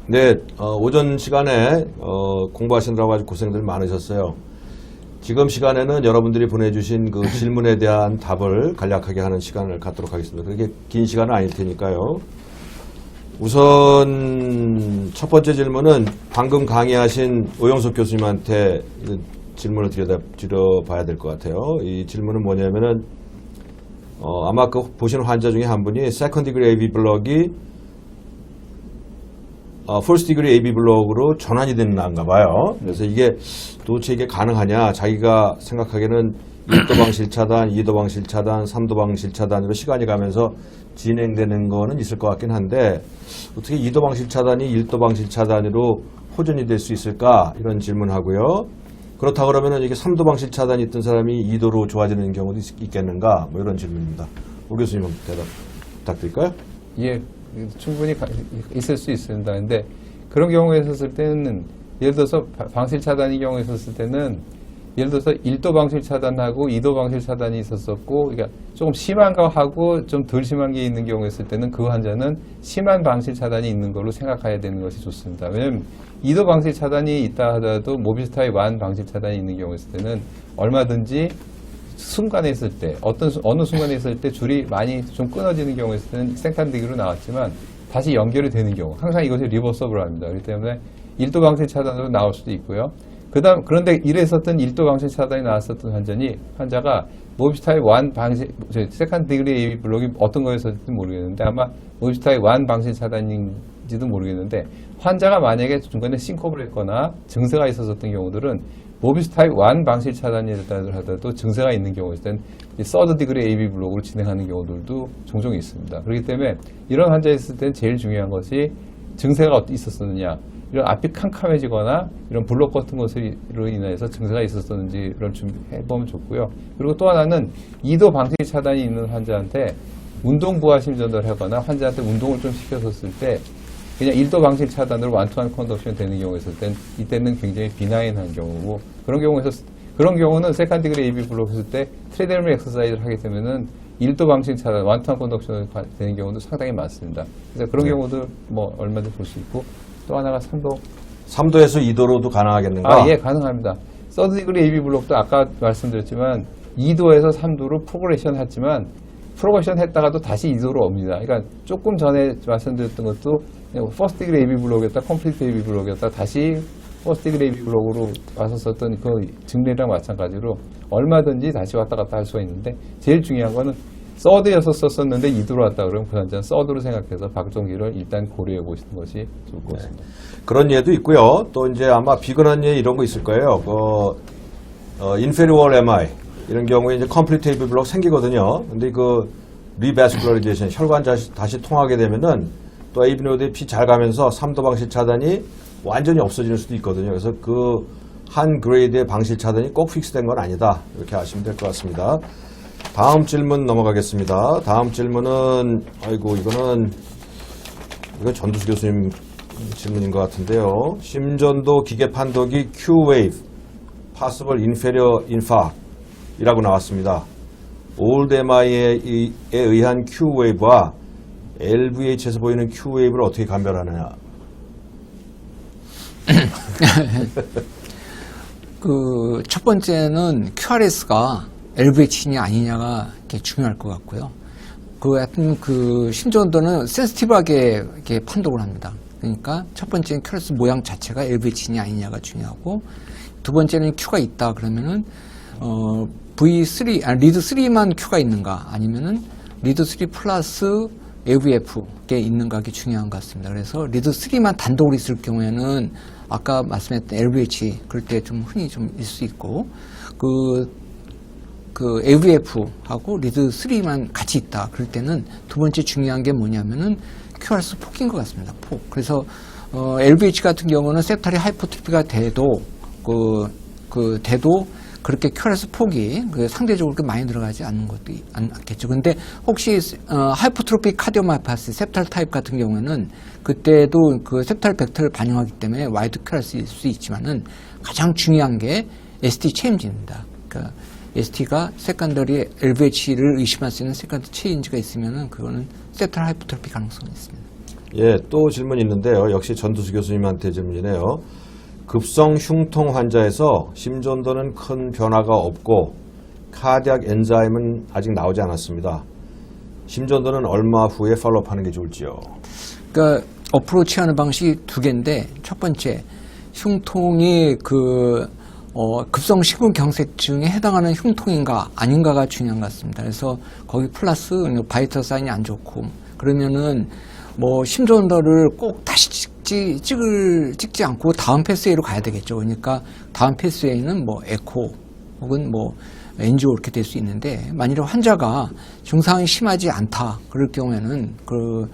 네, 오전 시간에 공부하시느라고 아주 고생들 많으셨어요. 지금 시간에는 여러분들이 보내주신 그 질문에 대한 답을 간략하게 하는 시간을 갖도록 하겠습니다. 그렇게 긴 시간은 아닐 테니까요. 우선 첫 번째 질문은 방금 강의하신 오영석 교수님한테 질문을 드려봐야 될 것 같아요. 이 질문은 뭐냐면은 아마 그 보시는 환자 중에 한 분이 세컨드 디그리 AV 블록이 퍼스트 디그리 AV 블록으로 전환이 됐는가 봐요. 그래서 이게 도대체 이게 가능하냐, 자기가 생각하기에는 1도방 실차단, 2도방 실차단, 3도방 실차단으로 시간이 가면서 진행되는 거는 있을 것 같긴 한데 어떻게 2도방 실차단이 1도방 실차단으로 호전이 될 수 있을까, 이런 질문하고요. 그렇다 그러면 이게 3도방 실차단이 있던 사람이 2도로 좋아지는 경우도 있겠는가, 뭐 이런 질문입니다. 오 교수님 대답 부탁드릴까요? 예, 충분히 있을 수 있습니다. 근데 그런 경우에 있었을 때는, 예를 들어서 방실 차단의 경우에 있었을 때는, 예를 들어서 1도 방실 차단하고 2도 방실 차단이 있었었고, 그러니까 조금 심한 거 하고 좀 덜 심한 게 있는 경우에 있을 때는 그 환자는 심한 방실 차단이 있는 걸로 생각해야 되는 것이 좋습니다. 왜냐하면 2도 방실 차단이 있다 하더라도 모비스타의 1 방실 차단이 있는 경우에 있을 때는 얼마든지 순간에 있을 때, 어느 순간에 있을 때 줄이 많이 좀 끊어지는 경우에 있을 때는 세컨드 디그리로 나왔지만 다시 연결이 되는 경우, 항상 이것이 리버서블합니다. 그렇기 때문에 1도 방실 차단으로 나올 수도 있고요. 그런데 이랬었던 1도 방실 차단이 나왔었던 환자가 모비스타의 1 방실, 세컨드 디그리 AV 블록이 어떤 거였을지 모르겠는데 아마 모비스타의 1 방실 차단인지도 모르겠는데, 환자가 만약에 중간에 싱코브를 했거나 증세가 있었던 경우들은 모비스타의 1 방실 차단이었다 하더라도 증세가 있는 경우일 땐 서드 디그리 AV 블록으로 진행하는 경우들도 종종 있습니다. 그렇기 때문에 이런 환자에 있을 땐 제일 중요한 것이 증세가 있었느냐, 이런 앞이 캄캄해지거나 이런 블록 같은 것으로 인해서 증세가 있었는지를 준비해보면 좋고요. 그리고 또 하나는 2도 방실 차단이 있는 환자한테 운동 부하심 전달을 하거나 환자한테 운동을 좀 시켰었을 때 그냥 1도 방실 차단으로 완투한 컨덕션이 되는 경우에 있을 땐 이때는 굉장히 비나인한 경우고, 그런 경우는 세컨드 디그리 AV 블록 했을 때 트레드밀 엑서사이즈를 하게 되면은 1도 방실 차단, 완투한 컨덕션이 되는 경우도 상당히 많습니다. 그래서 그런 경우도 뭐 얼마든지 볼 수 있고, 또 하나가 3도에서 2도로도 가능하겠는가? 예, 가능합니다. 서드 디그리 AV 블록도 아까 말씀드렸지만 2도에서 3도로 프로그레션 했지만 프로그레션 했다가도 다시 2도로 옵니다. 그러니까 조금 전에 말씀드렸던 것도 퍼스트 디그리 AV 블록이었다, 컴플리트 AV 블록이었다, 다시 퍼스트 디그리 AV 블록으로 왔었던 그 증례랑 마찬가지로 얼마든지 다시 왔다 갔다 할 수가 있는데, 제일 중요한 거는 서드에서 썼었는데 2도로 왔다 그러면 그 환자는 서드로 생각해서 박종기를 일단 고려해 보시는 것이 좋을 것 같습니다. 그런 예도 있고요. 또 이제 아마 비근한 예 이런 거 있을 거예요. inferior MI 이런 경우에 이제 컴플리트 AV 블록 생기거든요. 근데 그 리바스큘라리제이션, 혈관 다시 통하게 되면은 또 AV 노드에 피 잘 가면서 3도 방실 차단이 완전히 없어질 수도 있거든요. 그래서 그 한 그레이드의 방실 차단이 꼭 픽스된 건 아니다, 이렇게 아시면 될 것 같습니다. 다음 질문 넘어가겠습니다. 다음 질문은, 이건 전두수 교수님 질문인 것 같은데요. 심전도 기계 판독이 Q-wave, possible inferior infarct 이라고 나왔습니다. old MI에 의한 Q-wave와 LVH에서 보이는 Q-wave를 어떻게 감별하느냐. 첫 번째는 QRS가 LVH냐 아니냐가 중요할 것 같고요. 하여튼 심전도는 센시티브하게 이렇게 판독을 합니다. 그러니까 첫 번째는 QRS 모양 자체가 LVH냐 아니냐가 중요하고, 두 번째는 Q가 있다 그러면은 리드 3만 Q가 있는가, 아니면은 리드 3 플러스 AVF가 있는가가 중요한 것 같습니다. 그래서 리드 3만 단독으로 있을 경우에는 아까 말씀했던 LVH 그럴 때 좀 흔히 좀 있을 수 있고, AVF하고 리드 3만 같이 있다 그럴 때는 두 번째 중요한 게 뭐냐면은 QRS 폭인 것 같습니다. 폭. 그래서 LVH 같은 경우는 셉탈이 하이포트로피가 돼도 그렇게 QRS 폭이 상대적으로 그렇게 많이 들어가지 않는 것도 않겠죠. 근데 혹시 하이포트로픽 카디오마이파시 셉탈 타입 같은 경우에는 그때도 셉탈 벡터를 반영하기 때문에 와이드 QRS일 수 있지만은 가장 중요한 게 ST 체인지입니다. 그러니까 ST가 세컨더리 LVH를 의심할 수 있는 세컨드 체인지가 있으면은 그거는 셉탈 하이포트로피 가능성이 있습니다. 예, 또 질문이 있는데요. 역시 전두수 교수님한테 질문이네요. 급성 흉통 환자에서 심전도는 큰 변화가 없고 카디악 엔자임은 아직 나오지 않았습니다. 심전도는 얼마 후에 팔로우하는 게 좋을지요? 그러니까 어프로치하는 방식이 두 개인데 첫 번째 흉통이 급성 심근경색증에 해당하는 흉통인가 아닌가가 중요한 것 같습니다. 그래서 거기 플러스 바이터 사인이 안 좋고 그러면은 뭐 심전도를 꼭 다시 찍지 않고 다음 패스웨이로 가야 되겠죠. 그러니까 다음 패스웨이는 뭐 에코 혹은 뭐 엔지오 이렇게 될 수 있는데 만일에 환자가 증상이 심하지 않다 그럴 경우에는 그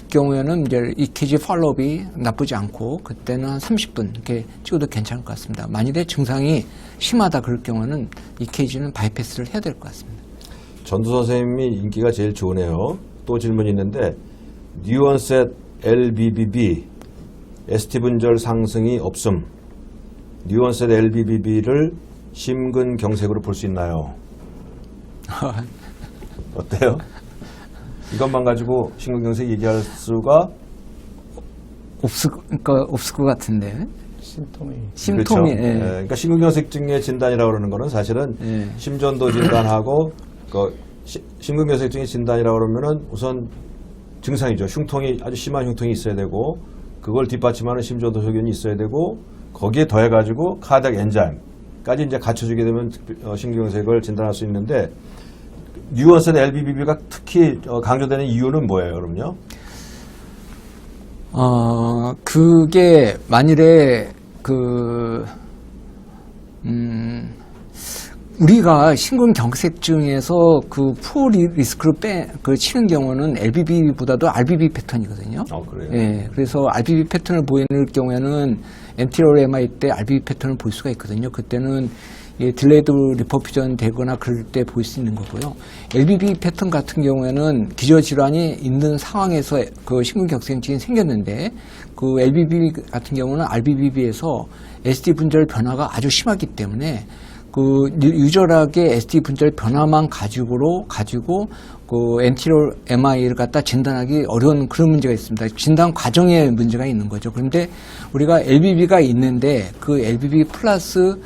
경우에는 이제 EKG 팔로업이 나쁘지 않고 그때는 한 30분 이렇게 찍어도 괜찮을 것 같습니다. 만일에 증상이 심하다 그럴 경우에는 EKG는 바이패스를 해야 될 것 같습니다. 전두 선생님이 인기가 제일 좋으네요. 또 질문이 있는데 뉴온셋 LBBB ST 분절 상승이 없음. 뉴온셋 LBBB를 심근경색으로 볼 수 있나요? 어때요? 이것만 가지고 심근경색 얘기할 수가 없을 것 같은데. 심통이. 그렇죠. 예. 예, 그러니까 심근경색증의 진단이라고 그러는 거는 사실은 예. 심전도 진단하고 심근경색증의 진단이라고 그러면은 우선 증상이죠. 흉통이 아주 심한 흉통이 있어야 되고 그걸 뒷받침하는 심전도 소견이 있어야 되고 거기에 더해가지고 카디악 엔자임까지 이제 갖춰주게 되면 심근경색을 진단할 수 있는데 뉴온셋 LBBB가 특히 강조되는 이유는 뭐예요, 그럼요? 그게 만일에 우리가 심근경색증에서 푸어 리스크를 치는 경우는 LBB보다도 RBB 패턴이거든요. 그래요? 예, 그래서 RBB 패턴을 보이는 경우에는 엔티리어 MI 때 RBB 패턴을 볼 수가 있거든요. 그때는 딜레이드 리퍼퓨전 되거나 그럴 때 볼 수 있는 거고요. LBB 패턴 같은 경우에는 기저질환이 있는 상황에서 심근경색증이 생겼는데 LBB 같은 경우는 RBBB에서 SD 분절 변화가 아주 심하기 때문에 유절하게 SD 분절 변화만 가지고 엔티리어 MI를 갖다 진단하기 어려운 그런 문제가 있습니다. 진단 과정에 문제가 있는 거죠. 그런데 우리가 LBB가 있는데 그 LBB 플러스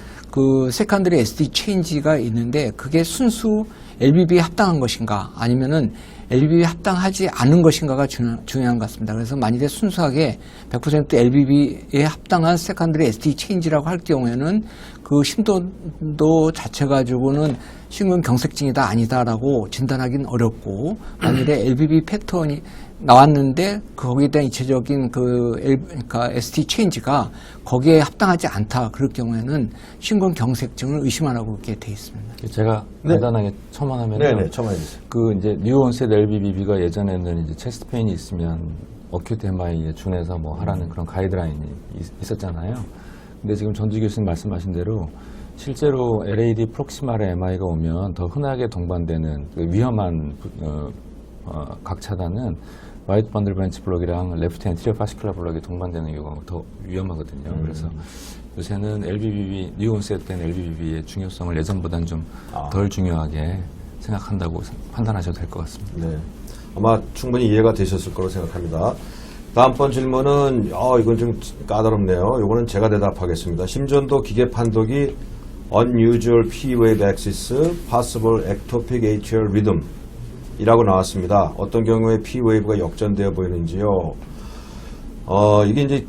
세컨더리 SD 체인지가 있는데 그게 순수 LBB에 합당한 것인가 아니면은 LBB에 합당하지 않은 것인가가 중요한 것 같습니다. 그래서 만일에 순수하게 100% LBB에 합당한 세컨더리 SD 체인지라고 할 경우에는 심전도 자체 가지고는 심근경색증이다 아니다라고 진단하기는 어렵고 만일에 LBB 패턴이 나왔는데 거기에 대한 이체적인 그러니까 ST 체인지가 거기에 합당하지 않다 그럴 경우에는 심근경색증을 의심하라고 그렇게 돼 있습니다. 제가 간단하게 첨언하면요. 네네, 첨언해주세요. 이제 뉴온셋 LBBB가 예전에는 이제 체스트 페인이 있으면 어큐트 MI에 준해서 뭐 하라는 그런 가이드라인이 있었잖아요. 근데 지금 전주 교수님 말씀하신 대로 실제로 LAD 프록시마르 MI가 오면 더 흔하게 동반되는 위험한 각 차단은 와이드 번들 브랜치 블록이랑 레프트 엔티리어 파시큘라 블록이 동반되는 경우가 더 위험하거든요. 그래서 요새는 LBBB, 뉴온셋 된 LBBB의 중요성을 예전보다는 좀 덜 중요하게 생각한다고 판단하셔도 될 것 같습니다. 네, 아마 충분히 이해가 되셨을 거로 생각합니다. 다음번 질문은 이건 좀 까다롭네요. 이거는 제가 대답하겠습니다. 심전도 기계 판독이 unusual P-wave axis, possible ectopic atrial rhythm 이라고 나왔습니다. 어떤 경우에 P-wave가 역전되어 보이는지요. 이게 이제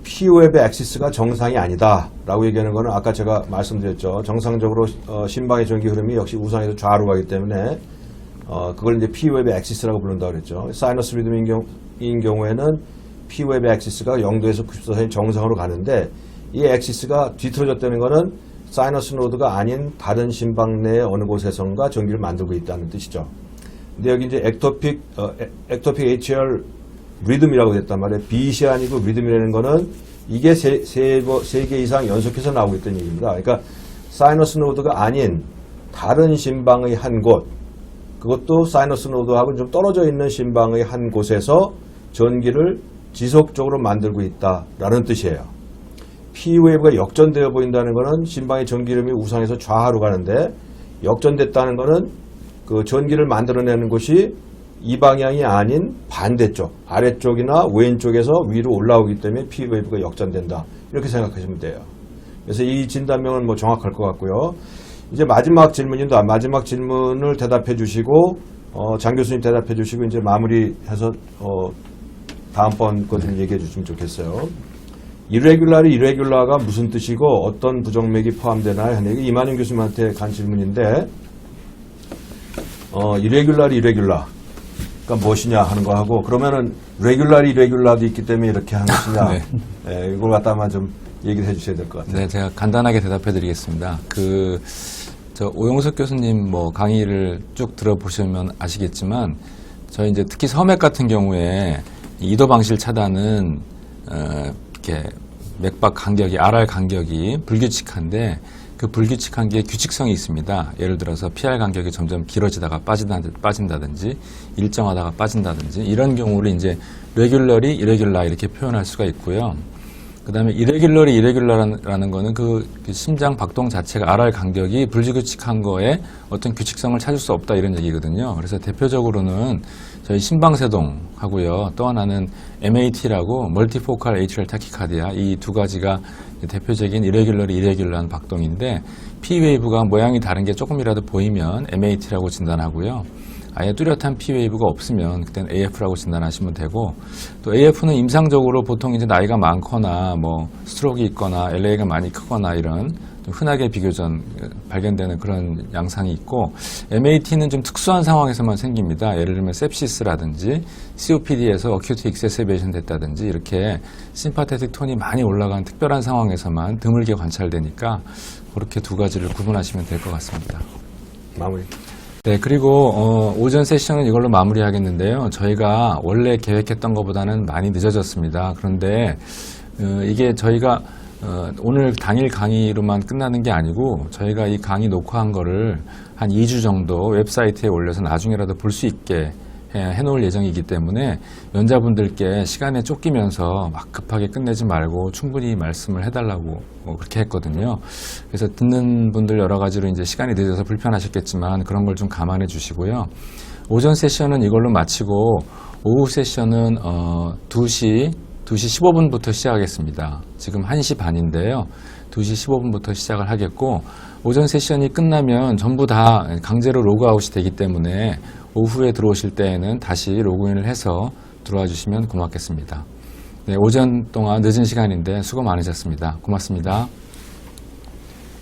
P-wave axis가 정상이 아니다 라고 얘기하는 거는 아까 제가 말씀드렸죠. 정상적으로 심방의 전기 흐름이 역시 우상에서 좌우로 가기 때문에 그걸 이제 P-wave axis라고 부른다고 그랬죠. 사이너스 리듬인 경우에는 P-wave axis가 0도에서 90도 사이 정상으로 가는데 이 axis가 뒤틀어졌다는 거는 사이너스 노드가 아닌 다른 심방 내 어느 곳에선가 전기를 만들고 있다는 뜻이죠. 근데 여기 이제 ectopic atrial rhythm이라고 됐단 말이에요. beat이 아니고 rhythm이라는 거는 이게 세 개 이상 연속해서 나오고 있다는 얘기입니다. 그러니까 사이너스 노드가 아닌 다른 심방의 한 곳, 그것도 사이너스 노드하고 좀 떨어져 있는 심방의 한 곳에서 전기를 지속적으로 만들고 있다라는 뜻이에요. P-웨이브가 역전되어 보인다는 것은 심방의 전기 흐름이 우상에서 좌하로 가는데 역전됐다는 것은 그 전기를 만들어내는 곳이 이 방향이 아닌 반대쪽, 아래쪽이나 왼쪽에서 위로 올라오기 때문에 P 웨이브가 역전된다. 이렇게 생각하시면 돼요. 그래서 이 진단명은 뭐 정확할 것 같고요. 이제 마지막 질문인데 마지막 질문을 대답해 주시고 장 교수님 대답해 주시고 이제 마무리해서 다음번 거 좀 얘기해 주시면 좋겠어요. irregular가 무슨 뜻이고 어떤 부정맥이 포함되나요? 하는 얘기 이만영 교수님한테 간 질문인데 irregular 그러니까 무엇이냐 하는 거 하고 그러면은 regular도 있기 때문에 이렇게 하는 것이냐 네. 예, 이걸 갖다만 좀 얘기를 해주셔야 될 것 같아요. 네, 제가 간단하게 대답해드리겠습니다. 오용석 교수님 뭐 강의를 쭉 들어보시면 아시겠지만 저희 이제 특히 섬액 같은 경우에 이도 방실 차단은 이렇게 맥박 간격이 RR 간격이 불규칙한데 그 불규칙한 게 규칙성이 있습니다. 예를 들어서 PR 간격이 점점 길어지다가 빠진다든지 일정하다가 빠진다든지 이런 경우를 이제 irregular 이렇게 표현할 수가 있고요. 그 다음에 irregular라는 거는 그 심장 박동 자체가 RR 간격이 불규칙한 거에 어떤 규칙성을 찾을 수 없다 이런 얘기거든요. 그래서 대표적으로는 저희 심방세동하고요. 또 하나는 MAT라고 멀티포컬 에이트리얼 타키카디아 이 두 가지가 대표적인 irregular한 박동인데 P웨이브가 모양이 다른 게 조금이라도 보이면 MAT라고 진단하고요. 아예 뚜렷한 P웨이브가 없으면 그때는 AF라고 진단하시면 되고 또 AF는 임상적으로 보통 이제 나이가 많거나 뭐 스트로크 있거나 LA가 많이 크거나 이런 좀 흔하게 비교전 발견되는 그런 양상이 있고 MAT는 좀 특수한 상황에서만 생깁니다. 예를 들면 sepsis라든지 COPD에서 acute exacerbation 됐다든지 이렇게 심파테틱 톤이 많이 올라간 특별한 상황에서만 드물게 관찰되니까 그렇게 두 가지를 구분하시면 될 것 같습니다. 마무리. 네, 그리고 오전 세션은 이걸로 마무리하겠는데요. 저희가 원래 계획했던 것보다는 많이 늦어졌습니다. 그런데 이게 저희가 오늘 당일 강의로만 끝나는 게 아니고 저희가 이 강의 녹화한 거를 한 2주 정도 웹사이트에 올려서 나중에라도 볼 수 있게 해놓을 예정이기 때문에 연자분들께 시간에 쫓기면서 막 급하게 끝내지 말고 충분히 말씀을 해달라고 그렇게 했거든요. 그래서 듣는 분들 여러 가지로 이제 시간이 늦어서 불편하셨겠지만 그런 걸 좀 감안해 주시고요. 오전 세션은 이걸로 마치고 오후 세션은 2시 15분부터 시작하겠습니다. 지금 1시 반인데요. 2시 15분부터 시작을 하겠고 오전 세션이 끝나면 전부 다 강제로 로그아웃이 되기 때문에 오후에 들어오실 때에는 다시 로그인을 해서 들어와 주시면 고맙겠습니다. 네, 오전 동안 늦은 시간인데 수고 많으셨습니다. 고맙습니다.